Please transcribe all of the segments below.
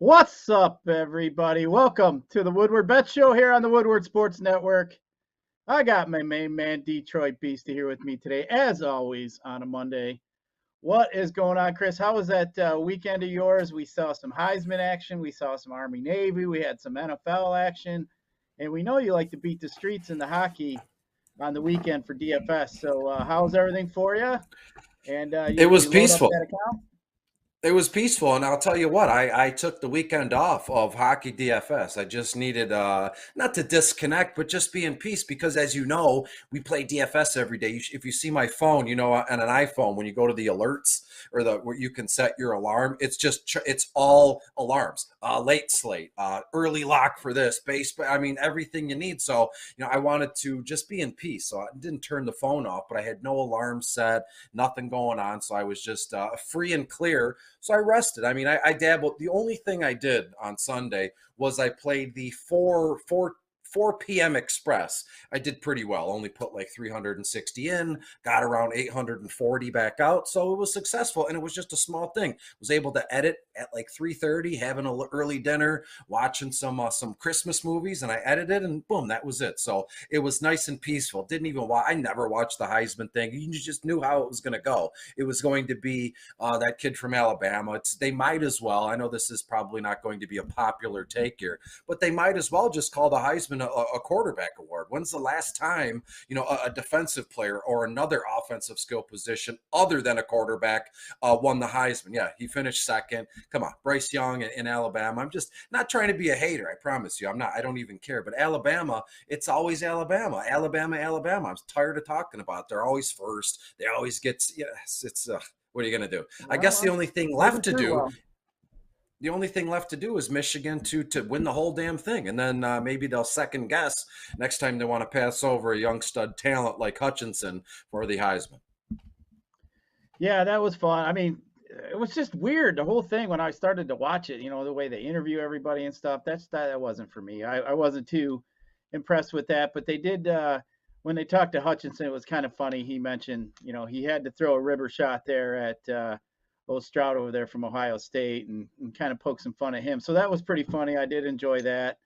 What's up, everybody? Welcome to the Woodward Bet Show here on the Woodward Sports Network. I got my main man, Detroit Beastie, here with me today, as always, on a Monday. What is going on, Chris? How was that weekend of yours? We saw some Heisman action. We saw some Army-Navy. We had some NFL action. And we know you like to beat the streets in the hockey on the weekend for DFS. So how's everything for you? And It was you load up peaceful. that account? It was peaceful, and I'll tell you what, I took the weekend off of hockey DFS. I just needed not to disconnect, but just be in peace because, as you know, we play DFS every day. If you see my phone, on an iPhone, when you go to the alerts or the where you can set your alarm, it's all alarms. Late slate, early lock for this, base. I mean, everything you need. So I wanted to just be in peace. So I didn't turn the phone off, but I had no alarm set, nothing going on. So I was just free and clear. So I rested. I mean, I dabbled. The only thing I did on Sunday was I played the 4 p.m. Express. I did pretty well. Only put like 360 in, got around 840 back out. So it was successful, and it was just a small thing. Was able to edit at like 3:30, having an early dinner, watching some Christmas movies, and I edited, and boom, that was it. So it was nice and peaceful. Didn't even watch. I never watched the Heisman thing. You just knew how it was going to go. It was going to be that kid from Alabama. They might as well. I know this is probably not going to be a popular take here, but they might as well just call the Heisman a quarterback award. When's the last time a defensive player or another offensive skill position other than a quarterback won the Heisman? Yeah, he finished second. Come on, Bryce Young in Alabama. I'm just not trying to be a hater. I promise you, I'm not. I don't even care. But Alabama, it's always Alabama. I'm tired of talking about it. They're always first. They always get. Yes, it's. What are you going to do? I guess Well, the only thing left to do is Michigan to win the whole damn thing, and then maybe they'll second guess next time they want to pass over a young stud talent like Hutchinson for the Heisman. Yeah, that was fun. I mean, it was just weird the whole thing when I started to watch it. The way they interview everybody and stuff. That wasn't for me. I wasn't too impressed with that. But they did when they talked to Hutchinson. It was kind of funny. He mentioned he had to throw a river shot there at old Stroud over there from Ohio State and kind of poke some fun at him. So that was pretty funny. I did enjoy that.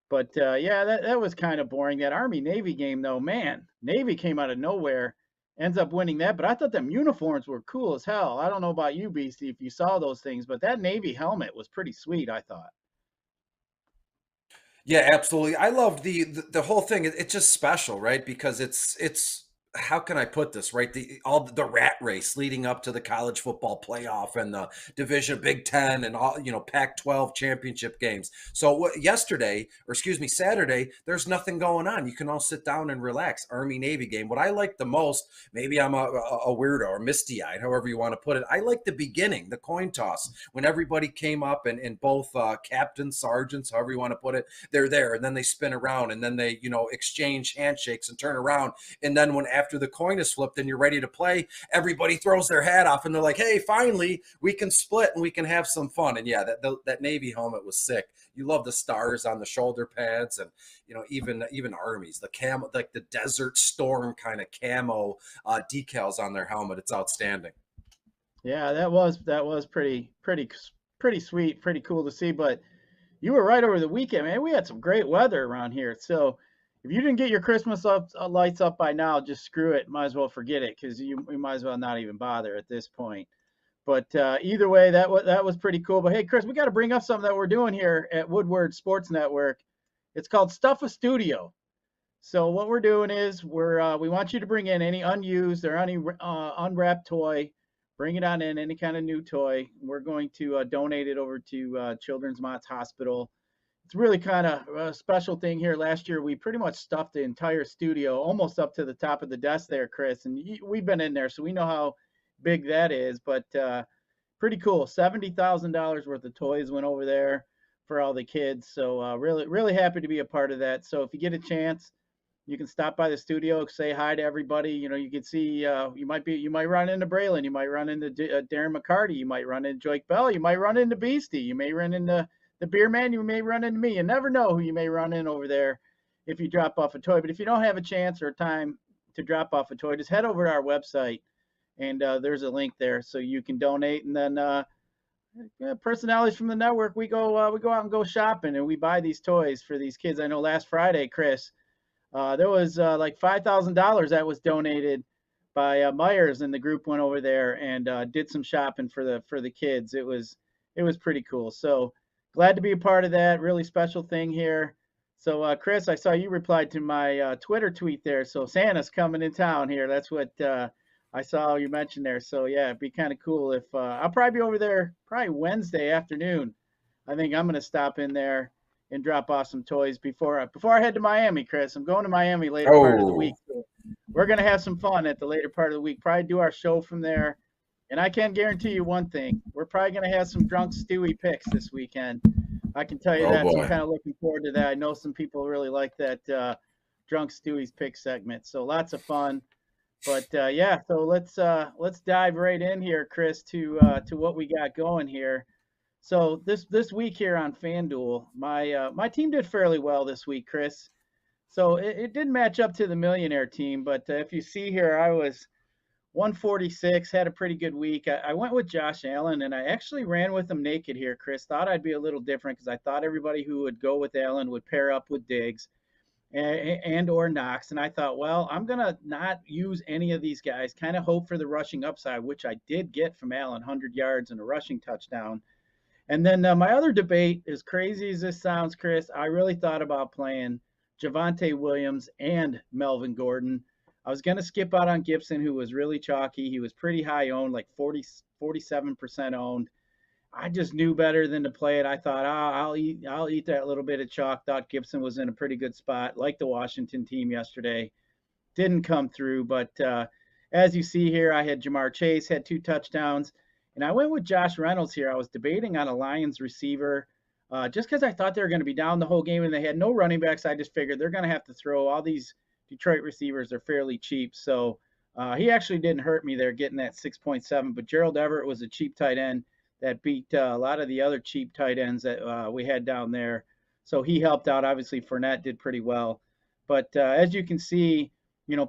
But yeah, that was kind of boring. That Army Navy game though, man, Navy came out of nowhere, ends up winning that. But I thought them uniforms were cool as hell. I don't know about you, Beastie, if you saw those things, but that Navy helmet was pretty sweet, I thought. Yeah, absolutely. I loved the whole thing. It's just special, right? Because it's how can I put this, right? All the rat race leading up to the college football playoff and the division Big Ten and all Pac-12 championship games. So yesterday, or excuse me, Saturday, there's nothing going on. You can all sit down and relax. Army Navy game. What I like the most, maybe I'm a weirdo or misty-eyed, however you want to put it. I like the beginning, the coin toss, when everybody came up and both captains, sergeants, however you want to put it, they're there, and then they spin around, and then they exchange handshakes and turn around, and then when after the coin is flipped and you're ready to play, everybody throws their hat off and they're like, hey, finally we can split and we can have some fun. And yeah, that Navy helmet was sick. You love the stars on the shoulder pads, and even Armies, the camo, like the Desert Storm kind of camo decals on their helmet. It's outstanding. Yeah, that was pretty sweet, pretty cool to see. But you were right over the weekend, man. We had some great weather around here. So if you didn't get your Christmas lights up by now, just screw it. Might as well forget it because we might as well not even bother at this point. But either way, that was pretty cool. But hey, Chris, we got to bring up something that we're doing here at Woodward Sports Network. It's called Stuff a Studio. So what we're doing is we want you to bring in any unused or any unwrapped toy. Bring it on in, any kind of new toy. We're going to donate it over to Children's Mott's Hospital. It's really kind of a special thing here. Last year, we pretty much stuffed the entire studio almost up to the top of the desk there, Chris. And we've been in there, so we know how big that is. But pretty cool. $70,000 worth of toys went over there for all the kids. So really, really happy to be a part of that. So if you get a chance, you can stop by the studio, say hi to everybody. You can see you might run into Braylon, you might run into Darren McCarty, you might run into Joik Bell, you might run into Beastie, you may run into the Beer Man, you may run into me. You never know who you may run in over there if you drop off a toy. But if you don't have a chance or time to drop off a toy, just head over to our website, and there's a link there so you can donate. And then personalities from the network, we go out and go shopping, and we buy these toys for these kids. I know last Friday, Chris, there was like $5,000 that was donated by Myers, and the group went over there and did some shopping for the kids. It was pretty cool. So glad to be a part of that. Really special thing here. So Chris, I saw you replied to my Twitter tweet there. So Santa's coming in town here. That's what I saw you mentioned there. So yeah, it'd be kind of cool if I'll probably be over there probably Wednesday afternoon. I think I'm gonna stop in there and drop off some toys before I head to Miami, Chris. I'm going to Miami later part of the week. Oh, So we're gonna have some fun at the later part of the week. Probably do our show from there. And I can guarantee you one thing: we're probably gonna have some drunk Stewie picks this weekend. I can tell you oh that. So I'm boy. kind of looking forward to that. I know some people really like that drunk Stewie's pick segment. So lots of fun. But yeah, so let's dive right in here, Chris, to what we got going here. So this week here on FanDuel, my team did fairly well this week, Chris. So it didn't match up to the millionaire team, but if you see here, I was 146, had a pretty good week. I went with Josh Allen, and I actually ran with him naked here, Chris. Thought I'd be a little different because I thought everybody who would go with Allen would pair up with Diggs and or Knox. And I thought, well, I'm gonna not use any of these guys. Kind of hope for the rushing upside, which I did get from Allen, 100 yards and a rushing touchdown. And then my other debate, as crazy as this sounds, Chris, I really thought about playing Javonte Williams and Melvin Gordon. I was going to skip out on Gibson, who was really chalky. He was pretty high owned, like 47% owned. I just knew better than to play it. I thought, I'll eat that little bit of chalk. Thought Gibson was in a pretty good spot, like the Washington team yesterday. Didn't come through, but as you see here, I had Jamar Chase had 2 touchdowns, and I went with Josh Reynolds here. I was debating on a Lions receiver, just because I thought they were going to be down the whole game, and they had no running backs. I just figured they're going to have to throw. All these Detroit receivers are fairly cheap, so he actually didn't hurt me there, getting that 6.7. But Gerald Everett was a cheap tight end that beat a lot of the other cheap tight ends that we had down there. So he helped out. Obviously, Fournette did pretty well. But as you can see,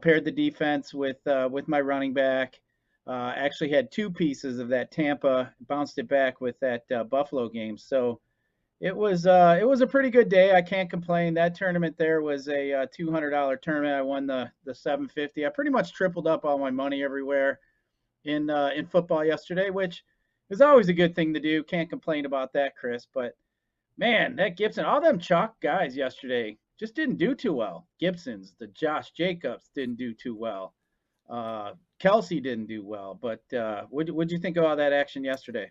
paired the defense with my running back. Actually had 2 pieces of that Tampa, bounced it back with that Buffalo game. So it was a pretty good day. I can't complain. That tournament there was a $200 tournament. I won the 750. I pretty much tripled up all my money everywhere in football yesterday, which is always a good thing to do. Can't complain about that, Chris. But man, that Gibson, all them chalk guys yesterday just didn't do too well. Gibson's, the Josh Jacobs didn't do too well. Kelsey didn't do well. But what'd you think of all that action yesterday?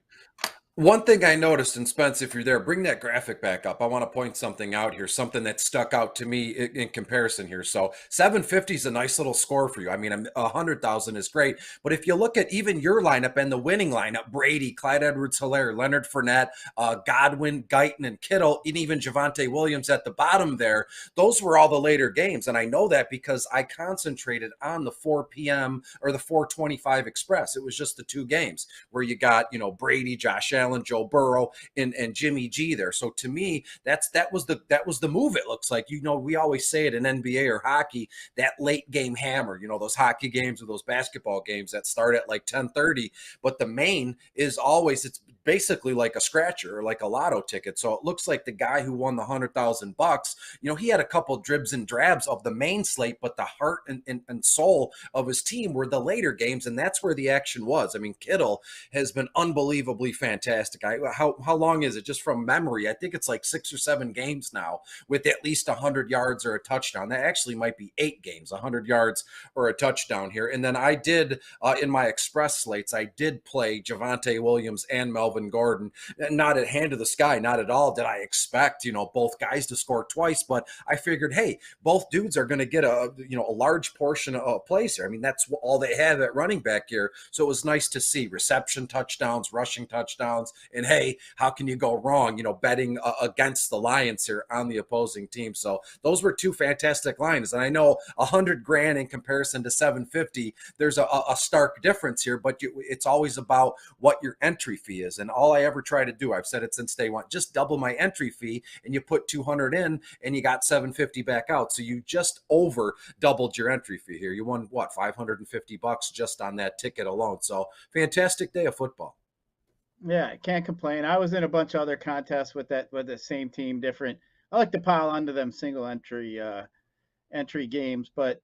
One thing I noticed, and Spence, if you're there, bring that graphic back up. I want to point something out here, something that stuck out to me in comparison here. So 750 is a nice little score for you. I mean, 100,000 is great. But if you look at even your lineup and the winning lineup, Brady, Clyde Edwards-Helaire, Leonard Fournette, Godwin, Guyton, and Kittle, and even Javonte Williams at the bottom there, those were all the later games. And I know that because I concentrated on the 4 p.m. or the 425 Express. It was just the 2 games where you got, Brady, Josh Allen, Joe Burrow, and Jimmy G there. So to me, that was the move. It looks like, we always say it in NBA or hockey, that late game hammer, those hockey games or those basketball games that start at like 10:30, but the main is always, it's basically like a scratcher or like a lotto ticket. So it looks like the guy who won the $100,000, he had a couple dribs and drabs of the main slate, but the heart and soul of his team were the later games, and that's where the action was. I mean, Kittle has been unbelievably fantastic. How long is it? Just from memory, I think it's like 6 or 7 games now with at least 100 yards or a touchdown. That actually might be 8 games, 100 yards or a touchdown here. And then I did, in my express slates, I did play Javonte Williams and Melvin Gordon. Not at hand to the sky, not at all did I expect, both guys to score twice, but I figured, hey, both dudes are going to get a large portion of plays here. I mean, that's all they have at running back here. So it was nice to see reception touchdowns, rushing touchdowns. And hey, how can you go wrong, betting against the Lions here on the opposing team? So those were 2 fantastic lines. And I know $100,000 in comparison to 750, there's a stark difference here, but it's always about what your entry fee is. And all I ever try to do, I've said it since day one, just double my entry fee, and you put 200 in and you got 750 back out. So you just over doubled your entry fee here. You won what, $550 just on that ticket alone. So fantastic day of football. Yeah, can't complain. I was in a bunch of other contests with the same team, different. I like to pile onto them single entry games, but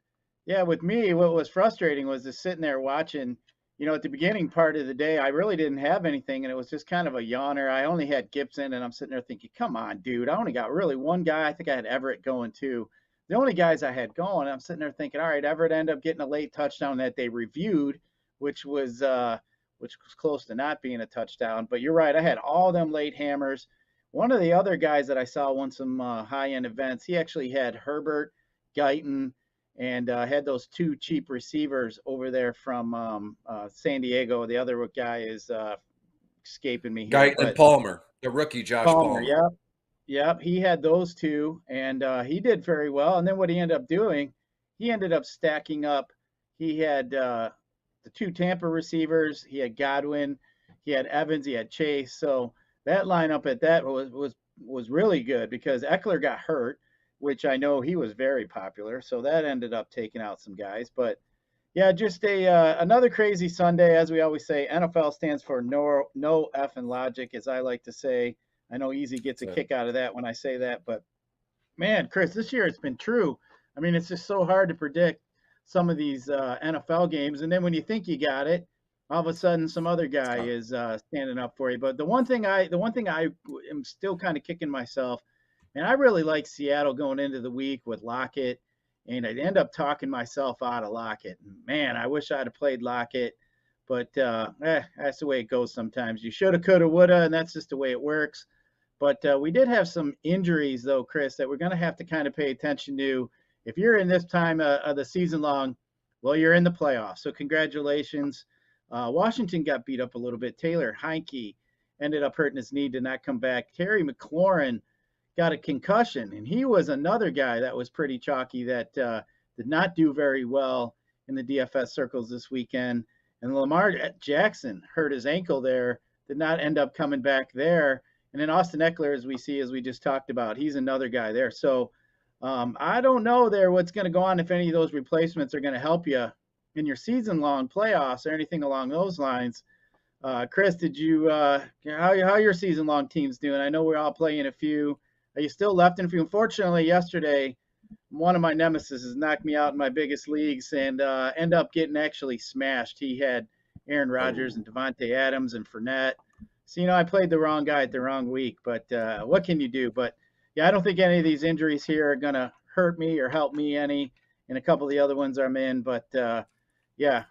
yeah, with me, what was frustrating was just sitting there watching. At the beginning part of the day, I really didn't have anything, and it was just kind of a yawner. I only had Gibson, and I'm sitting there thinking, "Come on, dude! I only got really one guy. I think I had Everett going too. The only guys I had going." I'm sitting there thinking, "All right, Everett ended up getting a late touchdown that they reviewed, which was uh, which was close to not being a touchdown." But you're right, I had all them late hammers. One of the other guys that I saw won some high end events. He actually had Herbert, Guyton, and had those two cheap receivers over there from San Diego. The other guy is escaping me here, Guyton and but Palmer, the rookie Josh Palmer. Palmer. Yep, yep. He had those two, and he did very well. And then what he ended up doing, he ended up stacking up. He had the two Tampa receivers. He had Godwin. He had Evans. He had Chase. So that lineup at that was really good because Eckler got hurt, which I know he was very popular. So that ended up taking out some guys. But yeah, just a another crazy Sunday, as we always say. NFL stands for no effing logic, as I like to say. I know Easy gets a That's it. kick out of that when I say that, but man, Chris, this year it's been true. I mean, it's just so hard to predict some of these NFL games, and then when you think you got it, all of a sudden some other guy So, is standing up for you. But the one thing I am still kind of kicking myself, and I really like Seattle going into the week with Lockett, and I'd end up talking myself out of Lockett. Man, I wish I'd have played Lockett, but that's the way it goes sometimes. You shoulda, coulda, woulda, and that's just the way it works. But we did have some injuries, though, Chris, that we're going to have to kind of pay attention to. If you're in this time of the season long, well, you're in the playoffs. So congratulations. Washington got beat up a little bit. Taylor Heineke ended up hurting his knee, did not come back. Terry McLaurin got a concussion, and he was another guy that was pretty chalky that did not do very well in the DFS circles this weekend. And Lamar Jackson hurt his ankle there, did not end up coming back there. And then Austin Eckler, as we see, as we just talked about, he's another guy there. So I don't know there what's going to go on if any of those replacements are going to help you in your season-long playoffs or anything along those lines. Chris, did you how your season-long teams doing? I know we're all playing a few. Are you still left in a few? Unfortunately, yesterday one of my nemesis has knocked me out in my biggest leagues and end up getting actually smashed. He had Aaron Rodgers oh. and Devontae Adams and Fournette. So, I played the wrong guy at the wrong week, but what can you do? But yeah, I don't think any of these injuries here are going to hurt me or help me any. And a couple of the other ones I'm in, but yeah.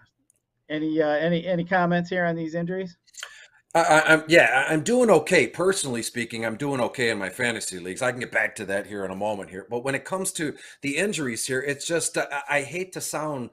Any comments here on these injuries? I'm doing okay. Personally speaking, I'm doing okay in my fantasy leagues. I can get back to that here in a moment here. But when it comes to the injuries here, it's just I hate to sound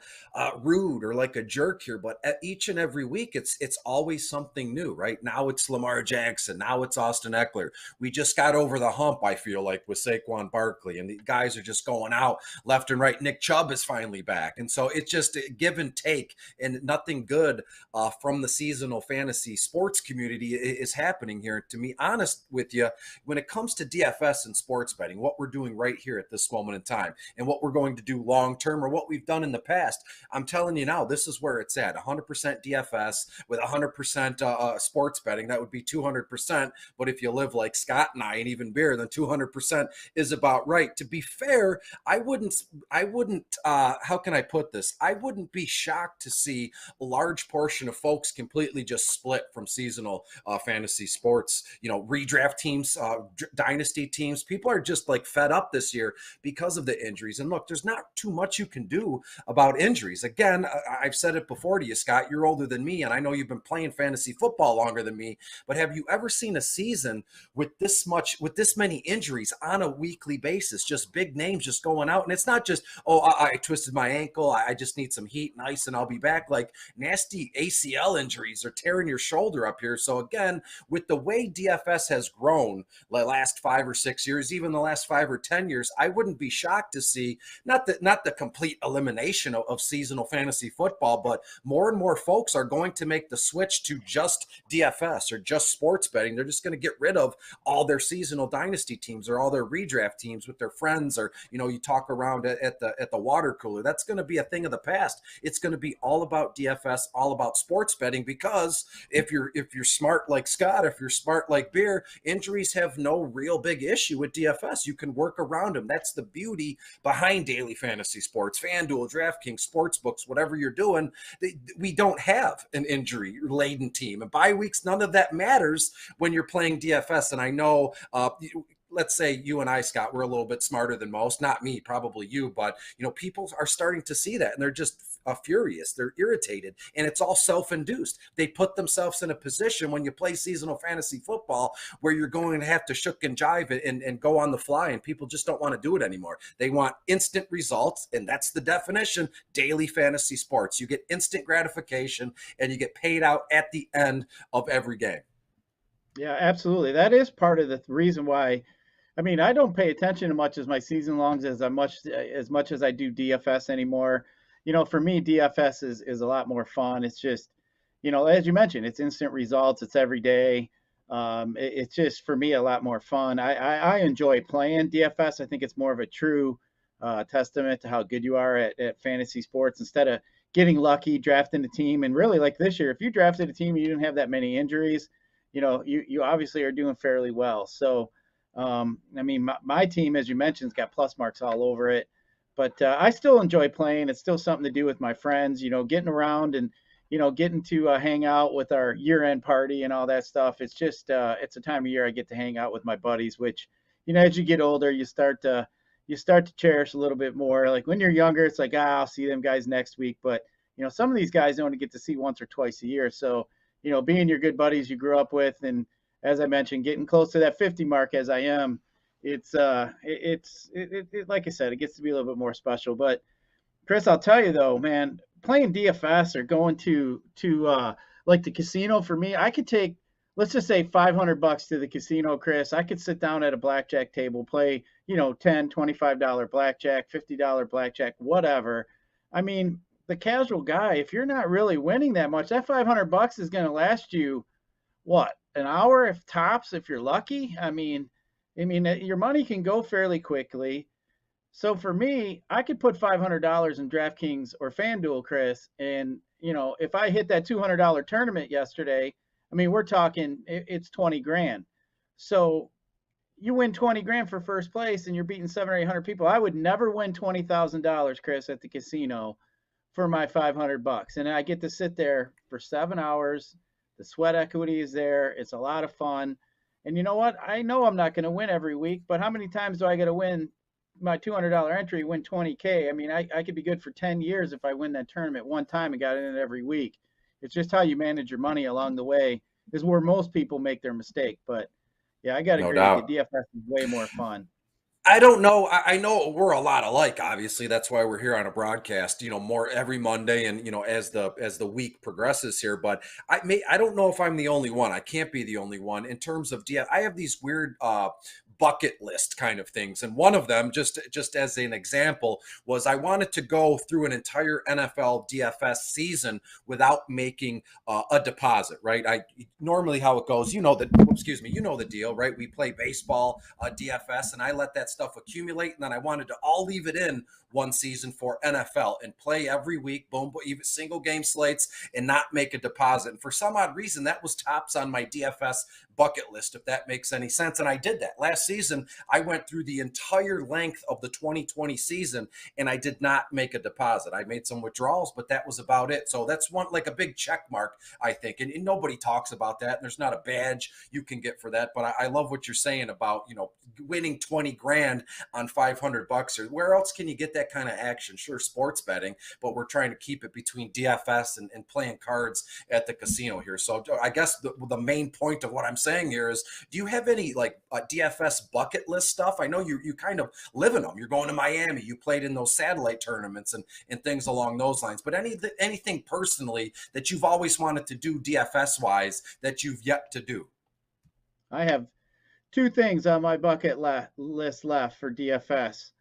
rude or like a jerk here, but each and every week it's always something new. Right now it's Lamar Jackson. Now it's Austin Eckler. We just got over the hump. I feel like with Saquon Barkley, and the guys are just going out left and right. Nick Chubb is finally back, and so it's just a give and take, and nothing good from the seasonal fantasy sports community is happening here. To be honest with you, when it comes to DFS and sports betting, what we're doing right here at this moment in time and what we're going to do long term or what we've done in the past, I'm telling you now, this is where it's at. 100% DFS with 100% sports betting. That would be 200%. But if you live like Scott and I, and even beer, then 200% is about right. To be fair, I wouldn't, how can I put this? I wouldn't be shocked to see a large portion of folks completely just split from seasonal fantasy sports. Redraft teams, dynasty teams. People are just like fed up this year because of the injuries. And look, there's not too much you can do about injuries. Again, I've said it before to you, Scott. You're older than me, and I know you've been playing fantasy football longer than me. But have you ever seen a season with this many injuries on a weekly basis? Just big names just going out, and it's not just I twisted my ankle. I just need some heat and ice, and I'll be back. Like nasty ACL injuries or tearing your shoulder up here. So again, with the way DFS has grown the last 5 or 6 years, even the last 5 or 10 years, I wouldn't be shocked to see not the complete elimination of seasonal fantasy football, but more and more folks are going to make the switch to just DFS or just sports betting. They're just going to get rid of all their seasonal dynasty teams or all their redraft teams with their friends, or you talk around at the water cooler. That's going to be a thing of the past. It's going to be all about DFS, all about sports betting, because if you're you're smart like Scott, if you're smart like Beer, injuries have no real big issue with DFS. You can work around them. That's the beauty behind daily fantasy sports, FanDuel, DraftKings, sportsbooks, whatever you're doing. We don't have an injury laden team, and bye weeks, none of that matters when you're playing DFS. And I know, let's say you and I, Scott, we're a little bit smarter than most. Not me, probably you, but people are starting to see that, and they're just furious. They're irritated, and it's all self-induced. They put themselves in a position when you play seasonal fantasy football where you're going to have to shuck and jive it and go on the fly, and people just don't want to do it anymore. They want instant results, and that's the definition. Daily fantasy sports. You get instant gratification, and you get paid out at the end of every game. Yeah, absolutely. That is part of the reason why. I mean, I don't pay attention as much as my season longs as much as I do DFS anymore. For me, DFS is a lot more fun. It's just, as you mentioned, it's instant results. It's every day. It's just for me a lot more fun. I enjoy playing DFS. I think it's more of a true testament to how good you are at fantasy sports instead of getting lucky drafting a team. And really, like this year, if you drafted a team and you didn't have that many injuries, you obviously are doing fairly well. So. I mean, my team, as you mentioned, has got plus marks all over it, but I still enjoy playing. It's still something to do with my friends, getting around and, getting to hang out with our year-end party and all that stuff. It's just, it's a time of year I get to hang out with my buddies, which, as you get older, you start to cherish a little bit more. Like when you're younger, it's like, I'll see them guys next week. But, some of these guys only get to see once or twice a year. So, being your good buddies you grew up with, and as I mentioned, getting close to that 50 mark as I am, it's like I said, it gets to be a little bit more special. But Chris, I'll tell you though, man, playing DFS or going to like the casino for me, I could take, let's just say $500 to the casino, Chris. I could sit down at a blackjack table, play, $10, $25 blackjack, $50 blackjack, whatever. I mean, the casual guy, if you're not really winning that much, that $500 is going to last you what? An hour if tops, if you're lucky. I mean, your money can go fairly quickly. So for me, I could put $500 in DraftKings or FanDuel, Chris, and if I hit that $200 tournament yesterday, I mean, we're talking it's 20 grand. So you win 20 grand for first place, and you're beating 700 or 800 people. I would never win $20,000, Chris, at the casino for my $500, and I get to sit there for 7 hours. The sweat equity is there. It's a lot of fun. And you know what? I know I'm not going to win every week, but how many times do I get to win my $200 entry, win 20K? I mean, I could be good for 10 years if I win that tournament one time and got in it every week. It's just how you manage your money along the way is where most people make their mistake. But yeah, I got to agree with you. DFS is way more fun. I don't know. I know we're a lot alike. Obviously, that's why we're here on a broadcast. More every Monday, and as the week progresses here. But I don't know if I'm the only one. I can't be the only one in terms of DF. I have these weird bucket list kind of things, and one of them, just as an example, was I wanted to go through an entire NFL DFS season without making a deposit. Right? Normally how it goes. You know the deal, right? We play baseball, DFS, and I let that stuff accumulate, and then I wanted to all leave it in one season for NFL and play every week, boom, even single game slates, and not make a deposit. And for some odd reason, that was tops on my DFS bucket list, if that makes any sense. And I did that last season. I went through the entire length of the 2020 season, and I did not make a deposit. I made some withdrawals, but that was about it. So that's one, like a big check mark, I think. And nobody talks about that. And there's not a badge you can get for that. But I love what you're saying about, winning 20 grand on $500. Or where else can you get that kind of action? Sure, sports betting, but we're trying to keep it between DFS and playing cards at the casino here. So I guess the main point of what I'm saying here is, do you have any like DFS bucket list stuff? I know you kind of live in them. You're going to Miami. You played in those satellite tournaments and things along those lines. But anything personally that you've always wanted to do DFS wise that you've yet to do? I have two things on my bucket list left for DFS.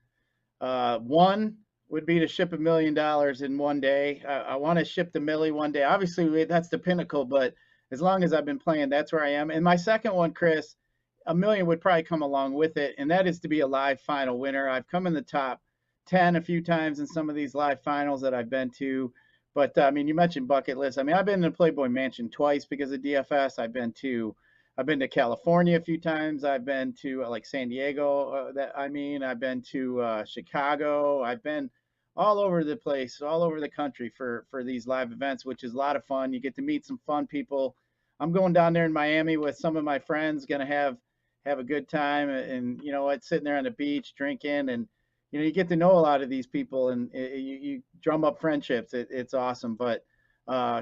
One would be to ship $1 million in one day. I want to ship the millie one day. Obviously, that's the pinnacle, but as long as I've been playing, that's where I am. And my second one, Chris, $1 million would probably come along with it, and that is to be a live final winner. I've come in the top 10 a few times in some of these live finals that I've been to, But I mean, you mentioned bucket list. I mean, I've been to Playboy Mansion twice because of DFS. I've been to California a few times. I've been to like San Diego. I've been to Chicago. I've been all over the place, all over the country for these live events, which is a lot of fun. You get to meet some fun people. I'm going down there in Miami with some of my friends. Gonna have a good time, and you know what, sitting there on the beach drinking, and you know you get to know a lot of these people, and you drum up friendships. It's awesome. But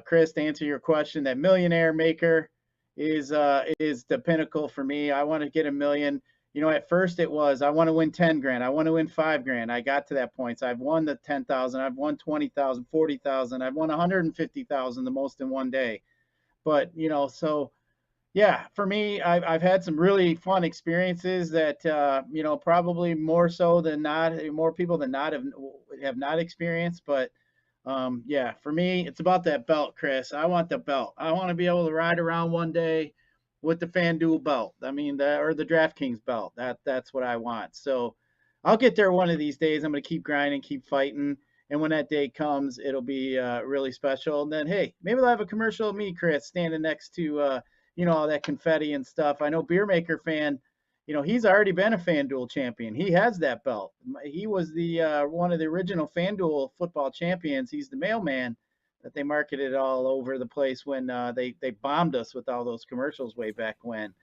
Chris, to answer your question, that millionaire maker is the pinnacle for me. I want to get a million. You know, at first it was I want to win 10 grand. I want to win 5 grand. I got to that point. So I've won the 10,000. I've won 20,000, 40,000. I've won 150,000, the most in one day. But you know, so yeah, for me, I've had some really fun experiences that you know, probably more so than not, more people than not have not experienced. But yeah, for me, it's about that belt, Chris. I want the belt. I want to be able to ride around one day with the FanDuel belt. I mean, or the DraftKings belt. That's what I want. So I'll get there one of these days. I'm going to keep grinding, keep fighting. And when that day comes, it'll be really special. And then, hey, maybe they'll have a commercial of me, Chris, standing next to, you know, all that confetti and stuff. I know Beer Maker fan, you know, he's already been a FanDuel champion. He has that belt. He was the one of the original FanDuel football champions. He's the mailman that they marketed all over the place when they bombed us with all those commercials way back when.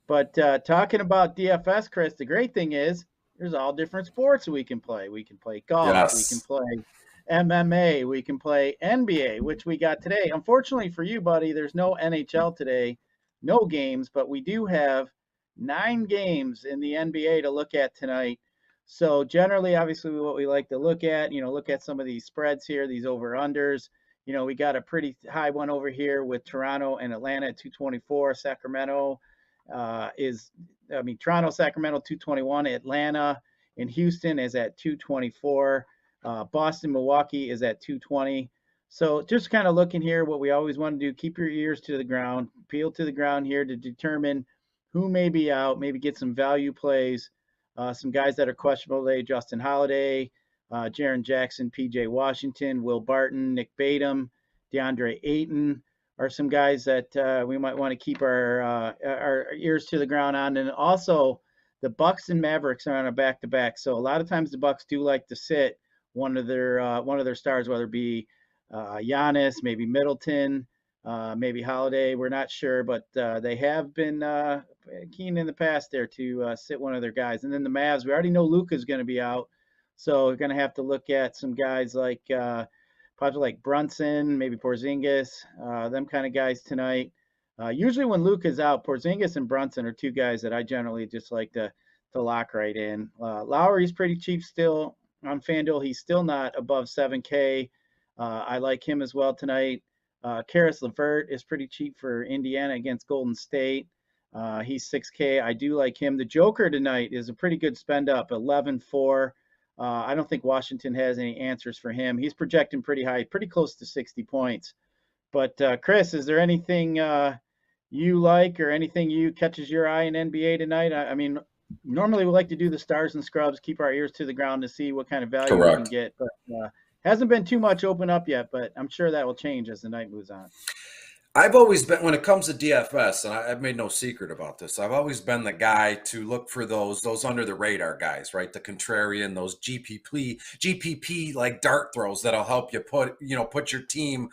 But talking about DFS, Chris, the great thing is there's all different sports we can play. We can play golf. We can Yes. play MMA. We can play NBA, which we got today. Unfortunately for you, buddy, there's no NHL today, no games, but we do have 9 games in the NBA to look at tonight. So generally, obviously, what we like to look at, you know, look at some of these spreads here, these over unders. You know, we got a pretty high one over here with Toronto and Atlanta at 224. Sacramento I mean, Toronto, Sacramento 221. Atlanta and Houston is at 224. Boston, Milwaukee is at 220. So just kind of looking here, what we always want to do, keep your ears to the ground, peel to the ground here to determine who may be out, maybe get some value plays, some guys that are questionable today, Justin Holiday, Jaron Jackson, PJ Washington, Will Barton, Nick Batum, DeAndre Ayton are some guys that we might want to keep our ears to the ground on. And also the Bucks and Mavericks are on a back-to-back. So a lot of times the Bucks do like to sit one of their stars, whether it be Giannis, maybe Middleton, maybe Holiday. We're not sure, but they have been keen in the past there to sit one of their guys. And then the Mavs, we already know Luka's going to be out, so we're going to have to look at some guys like probably like Brunson, maybe Porzingis, them kind of guys tonight. Usually when Luka's out, Porzingis and Brunson are two guys that I generally just like to lock right in. Lowry's pretty cheap still on FanDuel. He's still not above 7K. I like him as well tonight. Karis LeVert is pretty cheap for Indiana against Golden State. He's 6K. I do like him. The Joker tonight is a pretty good spend up, 11-4. I don't think Washington has any answers for him. He's projecting pretty high, pretty close to 60 points. But Chris, is there anything you like or anything you catches your eye in NBA tonight? I mean, normally we like to do the stars and scrubs, keep our ears to the ground to see what kind of value we can Correct. get. But hasn't been too much open up yet, but I'm sure that will change as the night moves on. I've always been, when it comes to DFS, and I've made no secret about this, I've always been the guy to look for those under the radar guys, right? The contrarian, those GPP like dart throws that'll help you put your team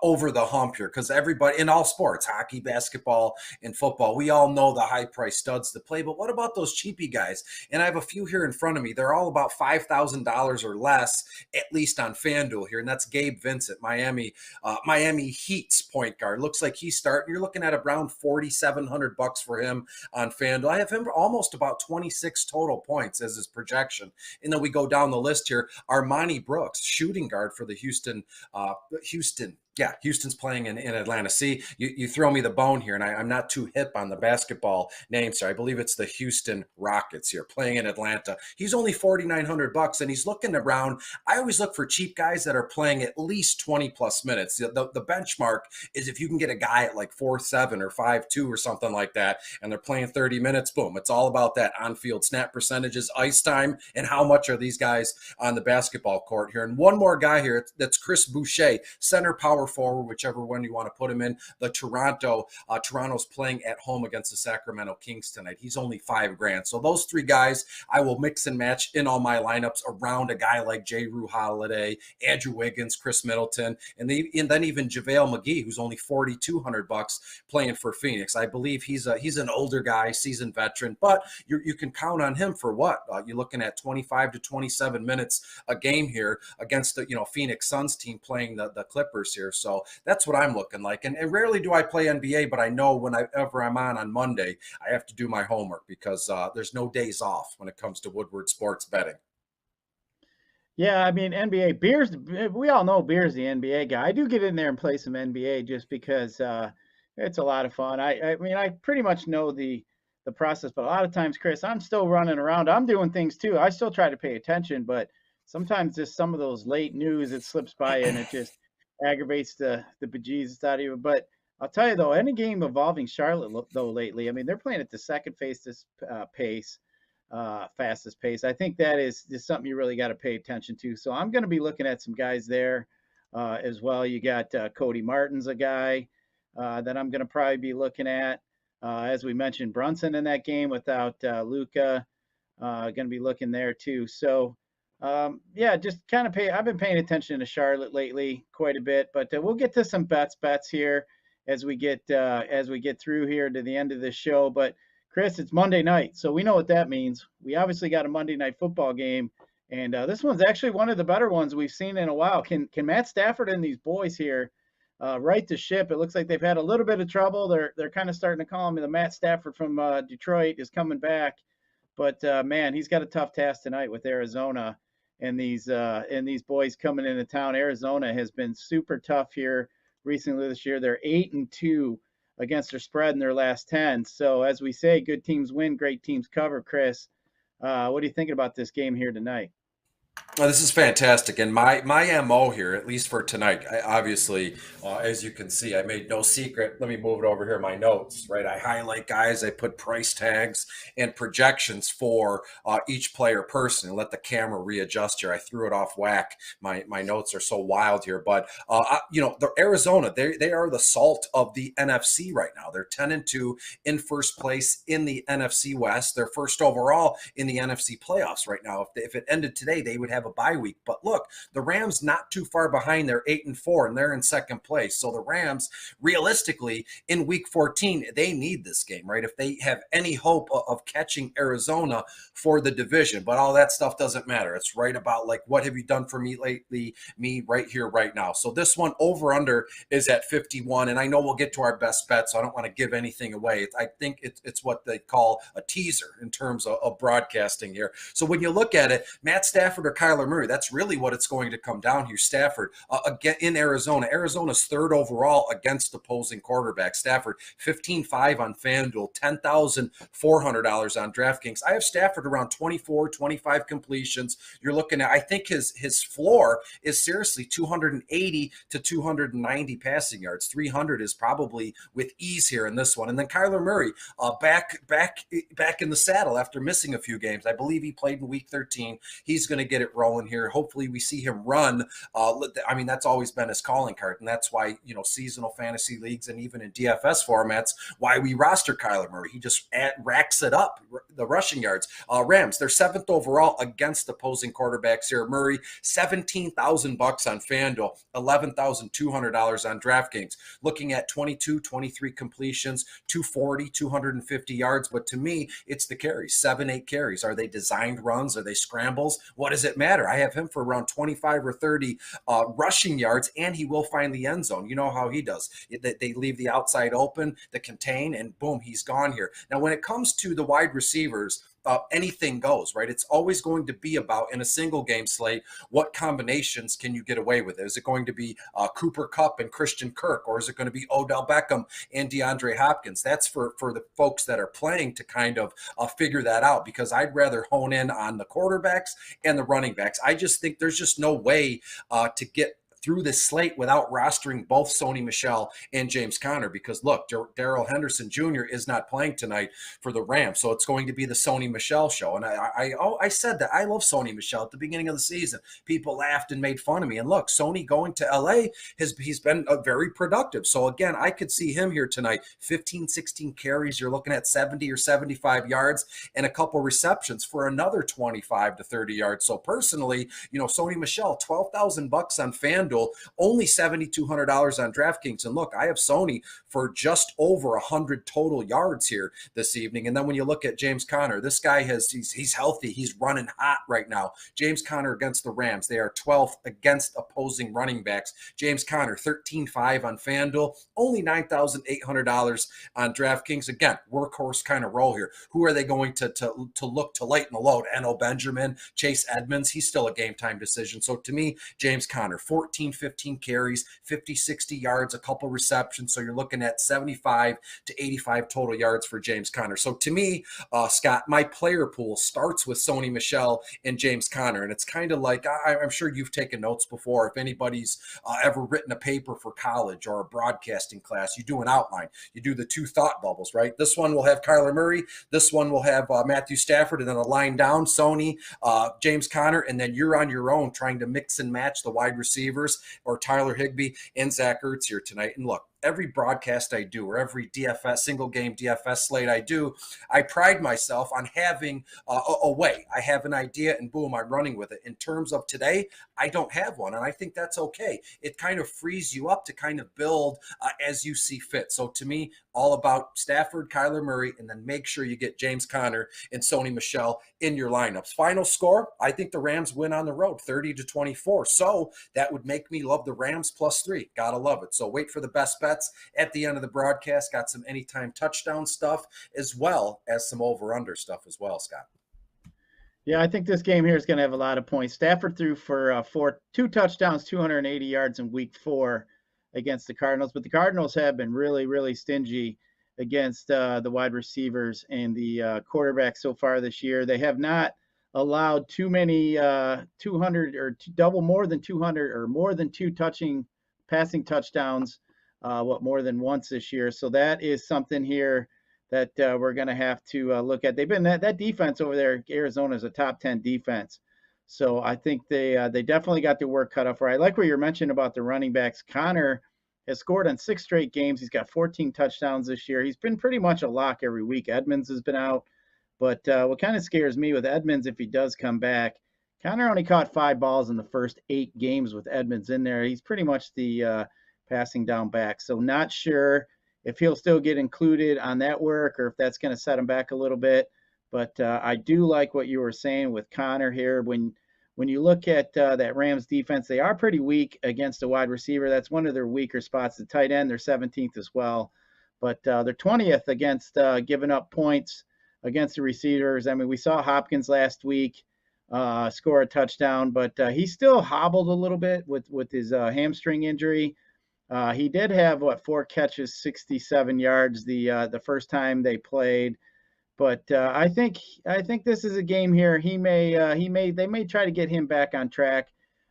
over the hump here. Because everybody in all sports, hockey, basketball, and football, we all know the high price studs to play. But what about those cheapy guys? And I have a few here in front of me. They're all about $5,000 or less, at least on FanDuel here, and that's Gabe Vincent, Miami Heat's point guard. Looks like he's starting. You're looking at around $4,700 for him on FanDuel. I have him almost about 26 total points as his projection. And then we go down the list here. Armani Brooks, shooting guard for the Houston Yeah, Houston's playing in Atlanta. See, you throw me the bone here, and I'm not too hip on the basketball names here. I believe it's the Houston Rockets here playing in Atlanta. He's only $4,900, and he's looking around. I always look for cheap guys that are playing at least 20 plus minutes. The benchmark is if you can get a guy at like 4.7 or 5.2 or something like that, and they're playing 30 minutes, boom. It's all about that on-field snap percentages, ice time, and how much are these guys on the basketball court here. And one more guy here, that's Chris Boucher, center power forward, whichever one you want to put him in. The Toronto's playing at home against the Sacramento Kings tonight. He's only $5,000. So those three guys, I will mix and match in all my lineups around a guy like J. Rue Holiday, Andrew Wiggins, Chris Middleton, and then even JaVale McGee, who's only $4,200 playing for Phoenix. I believe he's an older guy, seasoned veteran, but you can count on him for what? You're looking at 25 to 27 minutes a game here against the Phoenix Suns team playing the Clippers here. So that's what I'm looking like. And rarely do I play NBA, but I know whenever I'm on Monday, I have to do my homework because there's no days off when it comes to Woodward sports betting. Yeah, I mean NBA Beers. We all know Beer's the NBA guy. I do get in there and play some NBA just because it's a lot of fun. I mean I pretty much know the process, but a lot of times, Chris, I'm still running around. I'm doing things too. I still try to pay attention, but sometimes just some of those late news it slips by and it just aggravates the bejesus out of you. But I'll tell you though, any game involving Charlotte though lately, I mean they're playing at the second fastest pace. Fastest pace. I think that is just something you really got to pay attention to. So I'm going to be looking at some guys there as well. You got Cody Martin's a guy that I'm going to probably be looking at. As we mentioned, Brunson in that game without Luka. Going to be looking there too. So yeah, just kind of I've been paying attention to Charlotte lately quite a bit, but we'll get to some bets here as we get through here to the end of the show. But Chris, it's Monday night, so we know what that means. We obviously got a Monday night football game, and this one's actually one of the better ones we've seen in a while. Can Matt Stafford and these boys here right the ship? It looks like they've had a little bit of trouble. They're kind of starting to call him the Matt Stafford from Detroit is coming back, but man, he's got a tough task tonight with Arizona and these boys coming into town. Arizona has been super tough here recently this year. They're 8-2 against their spread in their last 10. So as we say, good teams win, great teams cover. Chris, what are you thinking about this game here tonight? Well, this is fantastic, and my MO here, at least for tonight, obviously, as you can see, I made no secret. Let me move it over here. My notes, right? I highlight guys, I put price tags and projections for each player person, and let the camera readjust here. I threw it off whack. My notes are so wild here, but the Arizona, they are the salt of the NFC right now. They're 10-2 in first place in the NFC West. They're first overall in the NFC playoffs right now. If it ended today, they would have a bye week. But look, the Rams not too far behind. They're 8-4 and they're in second place. So the Rams, realistically, in week 14, they need this game, right? If they have any hope of catching Arizona for the division. But all that stuff doesn't matter. It's right about like, what have you done for me lately? Me right here, right now. So this one over under is at 51. And I know we'll get to our best bet, so I don't want to give anything away. I think it's what they call a teaser in terms of broadcasting here. So when you look at it, Matt Stafford or Kyler Murray, that's really what it's going to come down here. Stafford again in Arizona. Arizona's third overall against opposing quarterback. Stafford 15-5 on FanDuel, $10,400 on DraftKings. I have Stafford around 24, 25 completions. You're looking at, I think his floor is seriously 280 to 290 passing yards. 300 is probably with ease here in this one. And then Kyler Murray back in the saddle after missing a few games. I believe he played in week 13. He's going to get it rolling here. Hopefully we see him run. I mean, that's always been his calling card. And that's why, seasonal fantasy leagues and even in DFS formats, why we roster Kyler Murray. He just racks it up, the rushing yards. Rams, they're seventh overall against opposing quarterbacks here. Murray, $17,000 on FanDuel, $11,200 on DraftKings. Looking at 22, 23 completions, 240, 250 yards. But to me, it's the carries, 7-8 carries. Are they designed runs? Are they scrambles? What does it matter? I have him for around 25 or 30 rushing yards, and he will find the end zone. You know how he does. They leave the outside open, the contain, and boom, he's gone here. Now, when it comes to the wide receivers, anything goes, right? It's always going to be about, in a single game slate, what combinations can you get away with? Is it going to be Cooper Kupp and Christian Kirk, or is it going to be Odell Beckham and DeAndre Hopkins? That's for the folks that are playing to kind of figure that out, because I'd rather hone in on the quarterbacks and the running backs. I just think there's just no way to get through this slate without rostering both Sony Michel and James Conner, because look, Darrell Henderson Jr. is not playing tonight for the Rams, so it's going to be the Sony Michel show. And I said that I love Sony Michel at the beginning of the season. People laughed and made fun of me, and look, Sony going to LA he's been very productive. So again, I could see him here tonight. 15, 16 carries, you're looking at 70 or 75 yards and a couple receptions for another 25 to 30 yards. So personally, Sony Michel, $12,000 on FanDuel, only $7,200 on DraftKings. And look, I have Sony for just over 100 total yards here this evening. And then when you look at James Conner, this guy he's healthy. He's running hot right now. James Conner against the Rams, they are 12th against opposing running backs. James Conner, 13.5 on FanDuel, only $9,800 on DraftKings. Again, workhorse kind of role here. Who are they going to look to lighten the load? Eno Benjamin, Chase Edmonds, he's still a game time decision. So to me, James Conner, 15 carries, 50, 60 yards, a couple receptions. So you're looking at 75 to 85 total yards for James Conner. So to me, Scott, my player pool starts with Sony Michel and James Conner. And it's kind of like, I'm sure you've taken notes before. If anybody's ever written a paper for college or a broadcasting class, you do an outline. You do the two thought bubbles, right? This one will have Kyler Murray. This one will have Matthew Stafford, and then a line down, Sony, James Conner, and then you're on your own trying to mix and match the wide receivers or Tyler Higbee and Zach Ertz here tonight. And look, every broadcast I do, or every DFS single game DFS slate I do, I pride myself on having a way. I have an idea and boom, I'm running with it. In terms of today, I don't have one, and I think that's okay. It kind of frees you up to kind of build as you see fit. So to me, all about Stafford, Kyler Murray, and then make sure you get James Conner and Sony Michel in your lineups. Final score, I think the Rams win on the road, 30-24. So that would make me love the Rams +3. Gotta love it. So wait for the best bets at the end of the broadcast. Got some anytime touchdown stuff as well as some over-under stuff as well, Scott. Yeah, I think this game here is going to have a lot of points. Stafford threw for two touchdowns, 280 yards in week 4 against the Cardinals, but the Cardinals have been really, really stingy against the wide receivers and the quarterback so far this year. They have not allowed too many 200 or double more than 200 or more than 2 passing touchdowns, more than once this year. So that is something here that we're going to have to look at. They've been that defense over there. Arizona is a top 10 defense. So I think they definitely got their work cut out for. I like what you're mentioning about the running backs. Conner has scored on 6 straight games. He's got 14 touchdowns this year. He's been pretty much a lock every week. Edmonds has been out. But what kind of scares me with Edmonds, if he does come back, Conner only caught 5 balls in the first 8 games with Edmonds in there. He's pretty much the passing down back. So not sure if he'll still get included on that work or if that's going to set him back a little bit. But I do like what you were saying with Conner here. When you look at that Rams defense, they are pretty weak against a wide receiver. That's one of their weaker spots. The tight end, they're 17th as well. But they're 20th against giving up points against the receivers. I mean, we saw Hopkins last week score a touchdown, but he still hobbled a little bit with his hamstring injury. He did have 4 catches, 67 yards the first time they played. But I think this is a game here. They may try to get him back on track.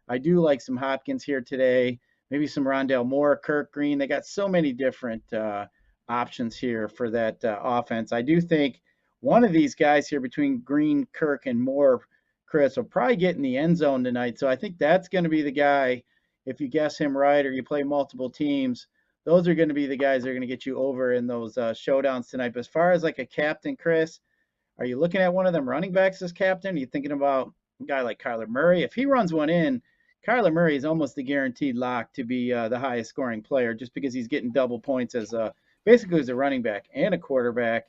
I do like some Hopkins here today. Maybe some Rondale Moore, Kirk Green. They got so many different options here for that offense. I do think one of these guys here between Green, Kirk, and Moore, Chris, will probably get in the end zone tonight. So I think that's going to be the guy. If you guess him right or you play multiple teams, those are going to be the guys that are going to get you over in those showdowns tonight. But as far as like a captain, Chris, are you looking at one of them running backs as captain? Are you thinking about a guy like Kyler Murray? If he runs one in, Kyler Murray is almost the guaranteed lock to be the highest scoring player just because he's getting double points as basically as a running back and a quarterback.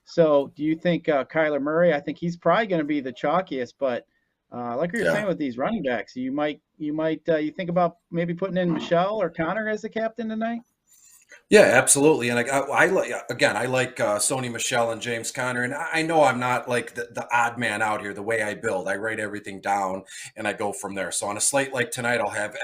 So do you think Kyler Murray? I think he's probably going to be the chalkiest, but like you're saying with these running backs, you think about maybe putting in Michel or Conner as the captain tonight? Yeah, absolutely. And I like, again, I like Sony Michel and James Conner. And I know I'm not like the odd man out here. The way I build, I write everything down and I go from there. So on a slate like tonight, I'll have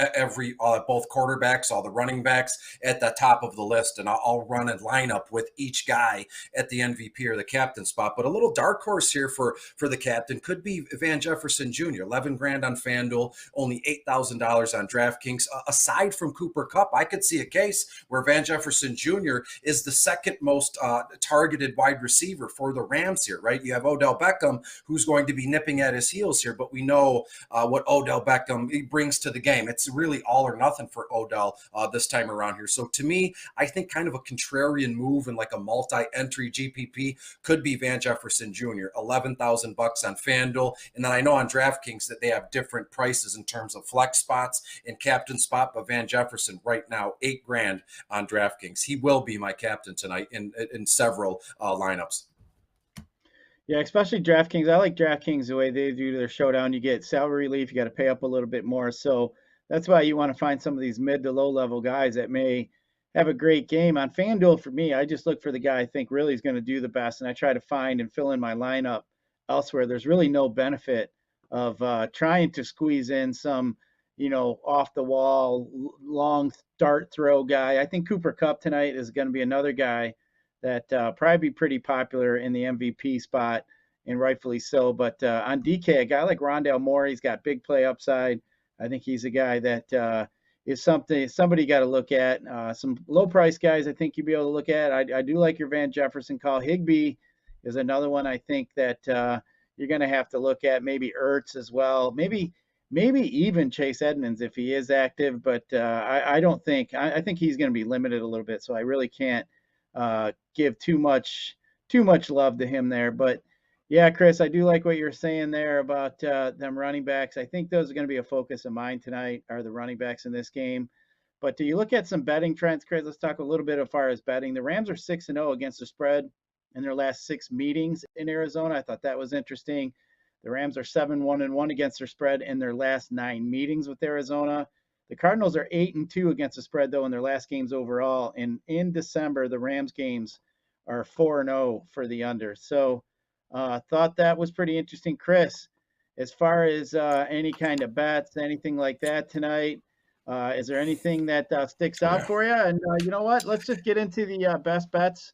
both quarterbacks, all the running backs at the top of the list, and I'll run a lineup with each guy at the MVP or the captain spot. But a little dark horse here for the captain could be Van Jefferson Jr. 11 grand on FanDuel, only $8,000 on DraftKings. Aside from Cooper Kupp, I could see a case where Van Jefferson Jr. is the second most targeted wide receiver for the Rams here, right? You have Odell Beckham, who's going to be nipping at his heels here, but we know what Odell Beckham brings to the game. It's really all or nothing for Odell this time around here. So to me, I think kind of a contrarian move and like a multi-entry GPP could be Van Jefferson Jr. 11,000 bucks on FanDuel, and then I know on DraftKings that they have different prices in terms of flex spots and captain spot, but Van Jefferson right now 8 grand on DraftKings. He will be my captain tonight in several lineups. Yeah, especially DraftKings. I like DraftKings the way they do their showdown. You get salary relief, you got to pay up a little bit more. So that's why you want to find some of these mid to low level guys that may have a great game. On FanDuel, for me, I just look for the guy I think really is going to do the best, and I try to find and fill in my lineup elsewhere. There's really no benefit of trying to squeeze in some, off the wall, long dart throw guy. I think Cooper Kupp tonight is going to be another guy that probably be pretty popular in the MVP spot, and rightfully so. But on DK, a guy like Rondale Moore, he's got big play upside. I think he's a guy that is somebody got to look at. Some low price guys, I think you'll be able to look at. I do like your Van Jefferson call. Higbee is another one I think that you're going to have to look at. Maybe Ertz as well. Maybe even Chase Edmonds if he is active. But I don't think I think he's going to be limited a little bit. So I really can't give too much love to him there. But yeah, Chris, I do like what you're saying there about them running backs. I think those are going to be a focus of mine tonight, are the running backs in this game. But do you look at some betting trends, Chris? Let's talk a little bit as far as betting. The Rams are 6-0 against the spread in their last 6 meetings in Arizona. I thought that was interesting. The Rams are 7-1-1 against their spread in their last 9 meetings with Arizona. The Cardinals are 8-2 against the spread, though, in their last games overall. And in December, the Rams games are 4-0 for the under. So thought that was pretty interesting. Chris, as far as any kind of bets, anything like that tonight, is there anything that sticks out for you? And you know what? Let's just get into the best bets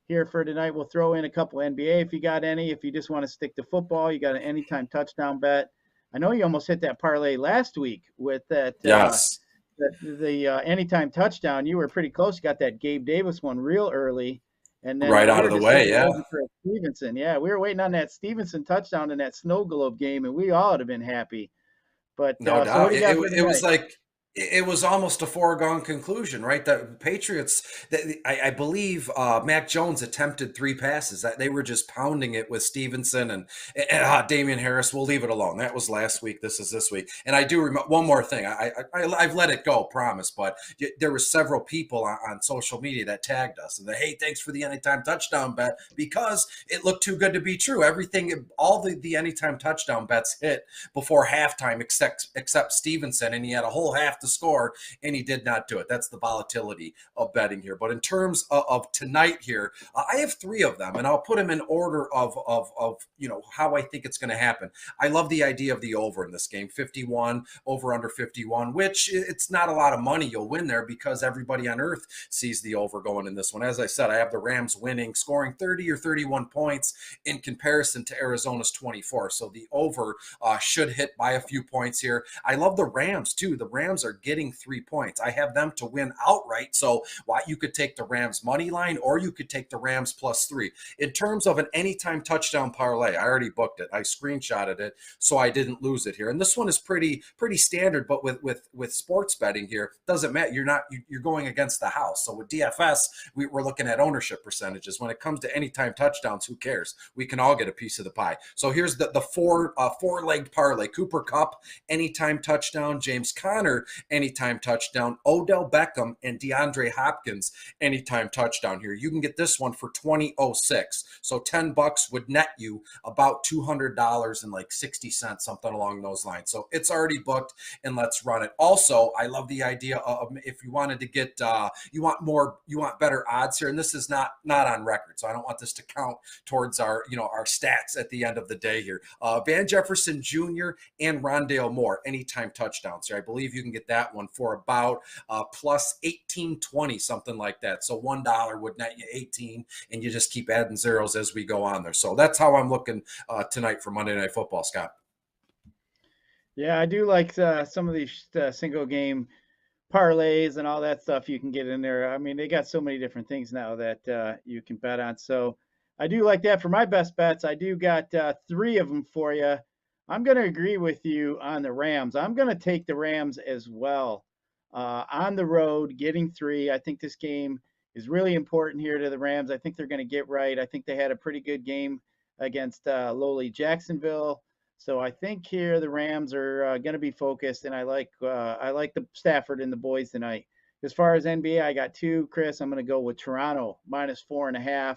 here for tonight. We'll throw in a couple NBA if you got any. If you just want to stick to football, you got an anytime touchdown bet. I know you almost hit that parlay last week with that. Yes. The anytime touchdown. You were pretty close. You got that Gabe Davis one real early, and then Right out of the way. Yeah. For Stevenson. Yeah, we were waiting on that Stevenson touchdown in that snow globe game, and we all would have been happy. But No so doubt. It was like it was almost a foregone conclusion, right? The Patriots, I believe Mac Jones attempted 3 passes. That they were just pounding it with Stevenson and Damian Harris. We'll leave it alone. That was last week. This is this week. And I do remember one more thing. I've let it go, promise. But there were several people on social media that tagged us and hey, thanks for the anytime touchdown bet because it looked too good to be true. Everything, all the anytime touchdown bets hit before halftime, except Stevenson, and he had a whole half to score, and he did not do it. That's the volatility of betting here. But in terms of tonight here, I have 3 of them, and I'll put them in order of how I think it's going to happen. I love the idea of the over in this game, 51, over under 51, which it's not a lot of money you'll win there because everybody on earth sees the over going in this one. As I said, I have the Rams winning, scoring 30 or 31 points in comparison to Arizona's 24. So the over should hit by a few points here. I love the Rams too. The Rams are getting 3 points. I have them to win outright. So you could take the Rams money line or you could take the Rams +3. In terms of an anytime touchdown parlay, I already booked it. I screenshotted it so I didn't lose it here. And this one is pretty standard, but with sports betting here, doesn't matter. You're going against the house. So with DFS, we're looking at ownership percentages. When it comes to anytime touchdowns, who cares? We can all get a piece of the pie. So here's the four-legged parlay. Cooper Kupp, anytime touchdown. James Conner, anytime touchdown. Odell Beckham and DeAndre Hopkins, anytime touchdown here. You can get this one for $20.06. So $10 would net you about $200 and like 60 cents, something along those lines. So it's already booked, and let's run it. Also, I love the idea of if you wanted to get you want better odds here, and this is not on record, so I don't want this to count towards our our stats at the end of the day here. Van Jefferson Jr. and Rondale Moore, anytime touchdowns here. I believe you can get that one for about plus 18.20, something like that. So $1 would net you 18, and you just keep adding zeros as we go on there. So that's how I'm looking tonight for Monday Night Football, Scott. Yeah, I do like some of these single game parlays and all that stuff you can get in there. I mean, they got so many different things now that you can bet on. So I do like that. For my best bets, I do got 3 of them for you. I'm going to agree with you on the Rams. I'm going to take the Rams as well on the road, getting 3. I think this game is really important here to the Rams. I think they're going to get right. I think they had a pretty good game against lowly Jacksonville. So I think here the Rams are going to be focused, and I like the Stafford and the boys tonight. As far as NBA, I got 2, Chris. I'm going to go with Toronto -4.5,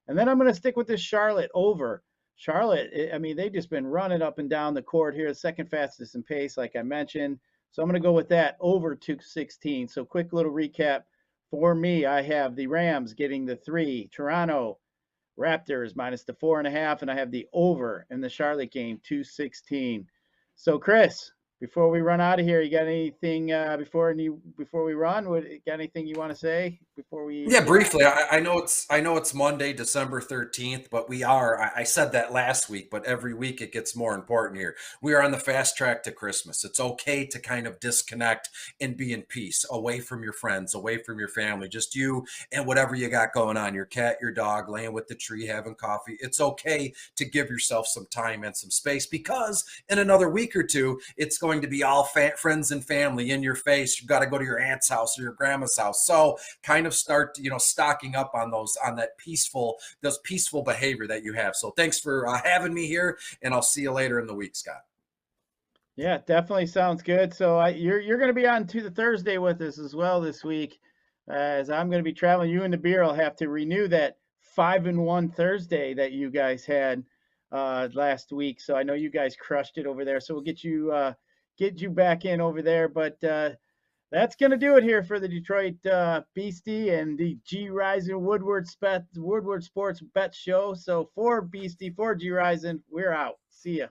and then I'm going to stick with this Charlotte over. Charlotte, I mean, they've just been running up and down the court here, second fastest in pace, like I mentioned. So I'm going to go with that over 216. So quick little recap for me: I have the Rams getting the 3, Toronto Raptors -4.5, and I have the over in the Charlotte game 216. So Chris, before we run out of here, you got anything before we run? Got anything you want to say before we? Yeah, briefly. I know it's Monday, December 13th, but I said that last week, but every week it gets more important here. We are on the fast track to Christmas. It's okay to kind of disconnect and be in peace, away from your friends, away from your family, just you and whatever you got going on, your cat, your dog, laying with the tree, having coffee. It's okay to give yourself some time and some space, because in another week or two, it's going to be all friends and family in your face. You've got to go to your aunt's house or your grandma's house. So kind of start stocking up on those peaceful behavior that you have. So thanks for having me here, and I'll see you later in the week, Scott. Yeah, definitely sounds good. So you're going to be on to the Thursday with us as well this week, as I'm going to be traveling. You and the beer will have to renew that 5-1 Thursday that you guys had last week. So I know you guys crushed it over there. So we'll get you back in over there. But that's going to do it here for the Detroit Beastie and the G Rising Woodward Sports Bet Show. So for Beastie, for G Rising, we're out. See ya.